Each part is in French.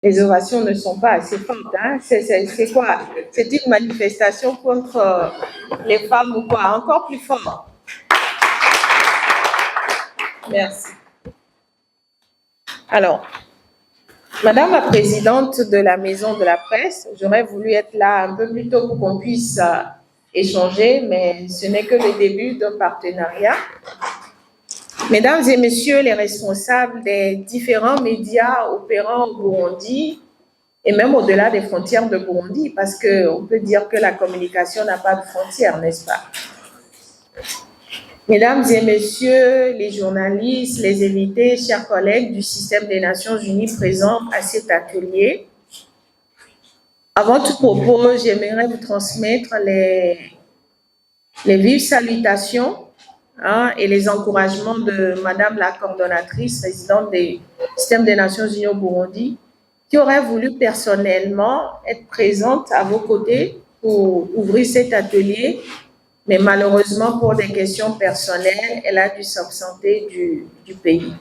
Les ovations ne sont pas assez fortes. Hein? C'est quoi? C'est une manifestation contre les femmes ou quoi? Encore plus fort. Merci. Alors, Madame la Présidente de la Maison de la Presse, j'aurais voulu être là un peu plus tôt pour qu'on puisse échanger, mais ce n'est que le début d'un partenariat. Mesdames et Messieurs les responsables des différents médias opérant au Burundi, et même au-delà des frontières de Burundi, parce qu'on peut dire que la communication n'a pas de frontières, n'est-ce pas? Mesdames et Messieurs les journalistes, les invités, chers collègues du système des Nations Unies présents à cet atelier, avant tout propos, j'aimerais vous transmettre les vives salutations et les encouragements de Madame la coordonnatrice présidente du système des Nations Unies au Burundi, qui aurait voulu personnellement être présente à vos côtés pour ouvrir cet atelier, mais malheureusement, pour des questions personnelles, elle a dû s'absenter du pays.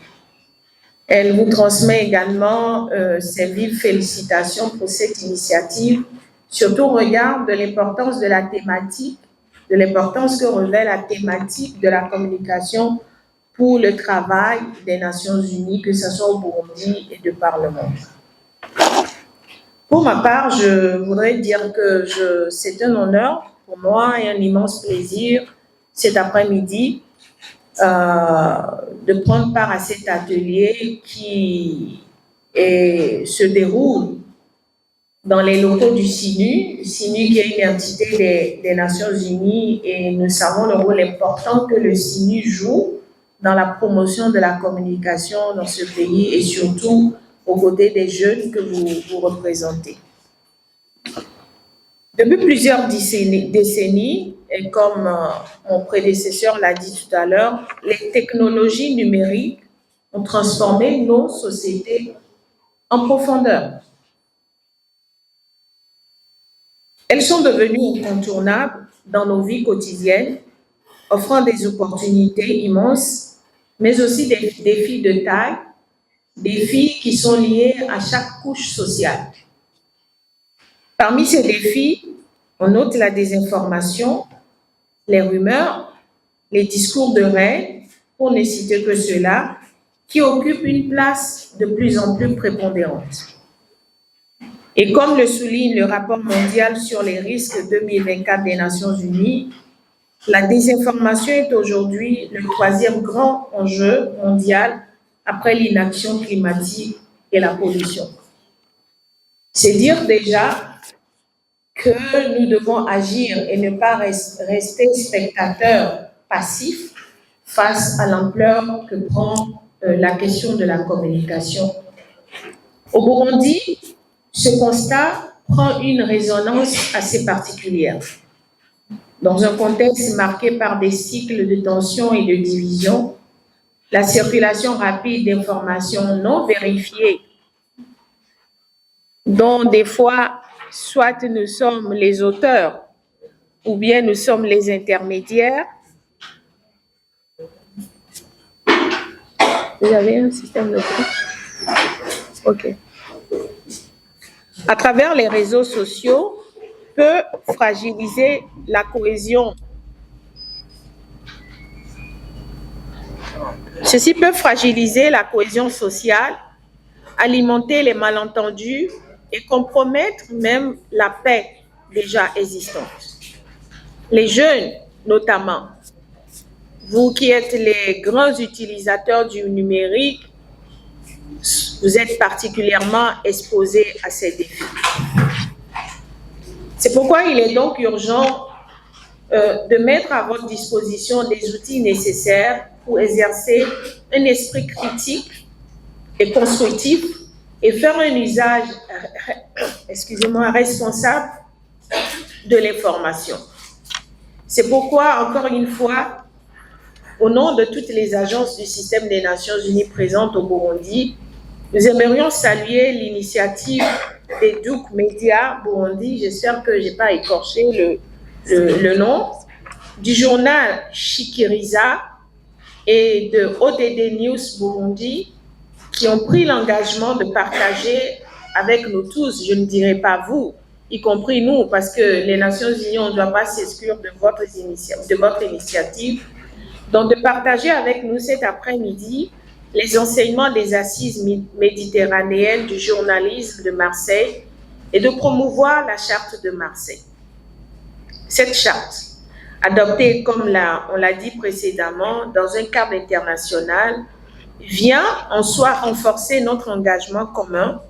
Elle vous transmet également ses vives félicitations pour cette initiative, surtout au regard de l'importance de la thématique, de l'importance que revêt la thématique de la communication pour le travail des Nations Unies, que ce soit au Burundi et de par le monde. Pour ma part, je voudrais dire que c'est un honneur pour moi et un immense plaisir cet après-midi de prendre part à cet atelier qui se déroule dans les locaux du SINU. SINU qui est une entité des Nations Unies et nous savons le rôle important que le SINU joue dans la promotion de la communication dans ce pays et surtout aux côtés des jeunes que vous représentez. Depuis plusieurs décennies, et comme mon prédécesseur l'a dit tout à l'heure, les technologies numériques ont transformé nos sociétés en profondeur. Elles sont devenues incontournables dans nos vies quotidiennes, offrant des opportunités immenses, mais aussi des défis de taille, défis qui sont liés à chaque couche sociale. Parmi ces défis, on note la désinformation, les rumeurs, les discours de haine, pour ne citer que ceux-là, qui occupent une place de plus en plus prépondérante. Et comme le souligne le rapport mondial sur les risques 2024 des Nations Unies, la désinformation est aujourd'hui le troisième grand enjeu mondial après l'inaction climatique et la pollution. C'est dire déjà que nous devons agir et ne pas rester spectateurs passifs face à l'ampleur que prend la question de la communication. Au Burundi, ce constat prend une résonance assez particulière. Dans un contexte marqué par des cycles de tension et de division, la circulation rapide d'informations non vérifiées, dont des fois, soit nous sommes les auteurs ou bien nous sommes les intermédiaires. Vous avez un système de bruit? OK. À travers les réseaux sociaux, peut fragiliser la cohésion. Ceci peut fragiliser la cohésion sociale, alimenter les malentendus et compromettre même la paix déjà existante. Les jeunes, notamment, vous qui êtes les grands utilisateurs du numérique, vous êtes particulièrement exposés à ces défis. C'est pourquoi il est donc urgent de mettre à votre disposition des outils nécessaires pour exercer un esprit critique et constructif et faire un usage, responsable de l'information. C'est pourquoi, encore une fois, au nom de toutes les agences du système des Nations Unies présentes au Burundi, nous aimerions saluer l'initiative des Duke Media Burundi, j'espère que je n'ai pas écorché le nom, du journal Shikiriza et de ODD News Burundi, qui ont pris l'engagement de partager avec nous tous, je ne dirais pas vous, y compris nous, parce que les Nations Unies, on ne doit pas s'exclure de votre initiative. Donc, de partager avec nous cet après-midi les enseignements des assises méditerranéennes du journalisme de Marseille et de promouvoir la charte de Marseille. Cette charte, adoptée, comme on l'a dit précédemment, dans un cadre international, vient en soi renforcer notre engagement commun,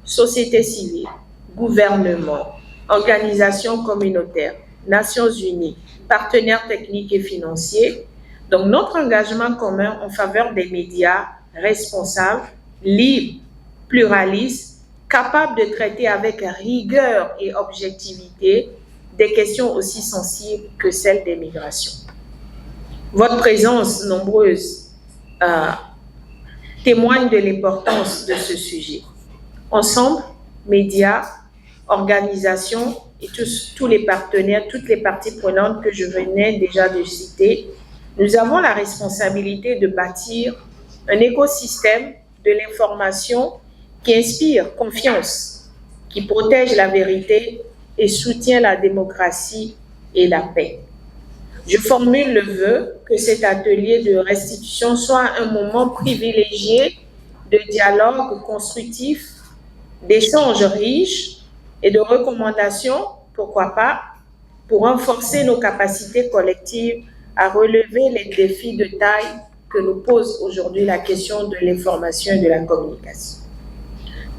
société civile, gouvernement, organisations communautaires, Nations Unies, partenaires techniques et financiers. Donc, notre engagement commun en faveur des médias responsables, libres, pluralistes, capables de traiter avec rigueur et objectivité des questions aussi sensibles que celles des migrations. Votre présence nombreuse témoigne de l'importance de ce sujet. Ensemble, médias, organisations et tous les partenaires, toutes les parties prenantes que je venais déjà de citer, nous avons la responsabilité de bâtir un écosystème de l'information qui inspire confiance, qui protège la vérité et soutient la démocratie et la paix. Je formule le vœu que cet atelier de restitution soit un moment privilégié de dialogue constructif, d'échanges riches et de recommandations, pourquoi pas, pour renforcer nos capacités collectives à relever les défis de taille que nous pose aujourd'hui la question de l'information et de la communication.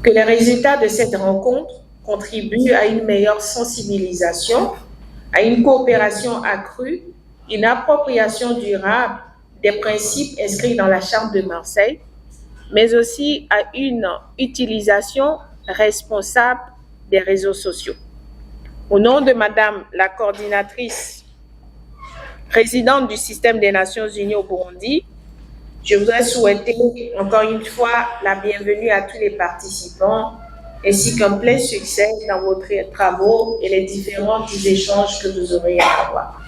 Que les résultats de cette rencontre contribuent à une meilleure sensibilisation, à une coopération accrue, une appropriation durable des principes inscrits dans la Charte de Marseille, mais aussi à une utilisation responsable des réseaux sociaux. Au nom de Madame la coordinatrice présidente du système des Nations Unies au Burundi, je voudrais souhaiter encore une fois la bienvenue à tous les participants ainsi qu'un plein succès dans vos travaux et les différents échanges que vous aurez à avoir.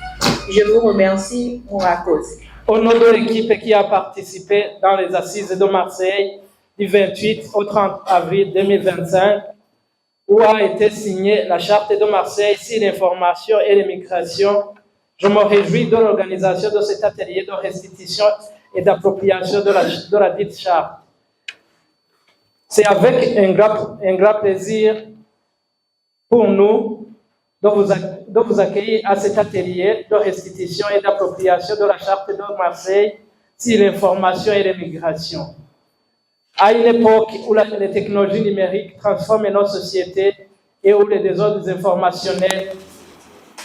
Je vous remercie pour la cause. Au nom de l'équipe qui a participé dans les assises de Marseille du 28 au 30 avril 2025, où a été signée la charte de Marseille sur l'information et l'immigration, je me réjouis de l'organisation de cet atelier de restitution et d'appropriation de la dite charte. C'est avec un grand plaisir pour nous de vous accueillir à cet atelier de restitution et d'appropriation de la charte de Marseille sur l'information et l'immigration. À une époque où les technologies numériques transforment nos sociétés et où les désordres informationnels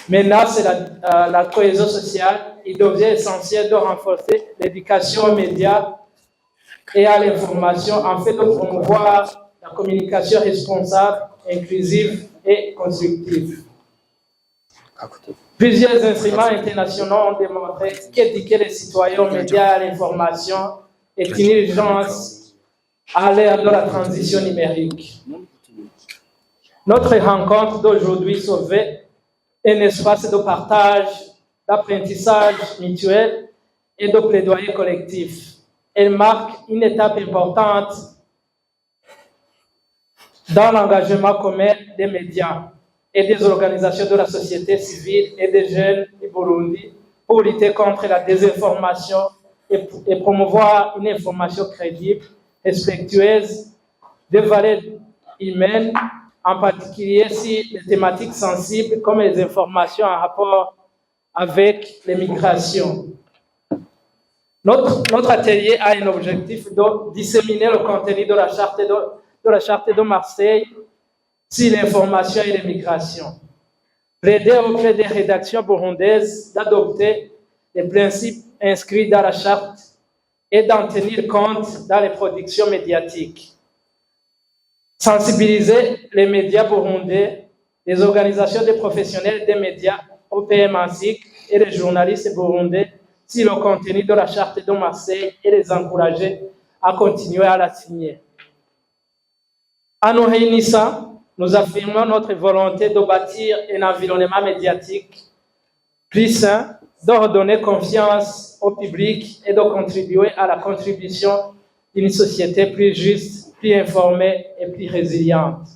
menacent la cohésion sociale, il devient essentiel de renforcer l'éducation aux médias et à l'information afin de promouvoir la communication responsable, inclusive et constructive. Plusieurs instruments internationaux ont démontré qu'éduquer les citoyens aux médias et à l'information est une urgence à l'ère de la transition numérique. Notre rencontre d'aujourd'hui se veut un espace de partage, d'apprentissage mutuel et de plaidoyer collectif. Elle marque une étape importante dans l'engagement commun des médias et des organisations de la société civile et des jeunes du Burundi pour lutter contre la désinformation et promouvoir une information crédible, respectueuse des valeurs humaines, en particulier sur les thématiques sensibles comme les informations en rapport avec les migrations. Notre atelier a un objectif de disséminer le contenu de la charte de Marseille sur l'information et l'immigration. Plaider auprès des rédactions burundaises d'adopter les principes inscrits dans la charte et d'en tenir compte dans les productions médiatiques. Sensibiliser les médias burundais, les organisations des professionnels des médias, OPM ainsi et les journalistes burundais sur le contenu de la charte de Marseille et les encourager à continuer à la signer. En nous réunissant, nous affirmons notre volonté de bâtir un environnement médiatique plus sain, de redonner confiance au public et de contribuer à la contribution d'une société plus juste plus informée et plus résiliente.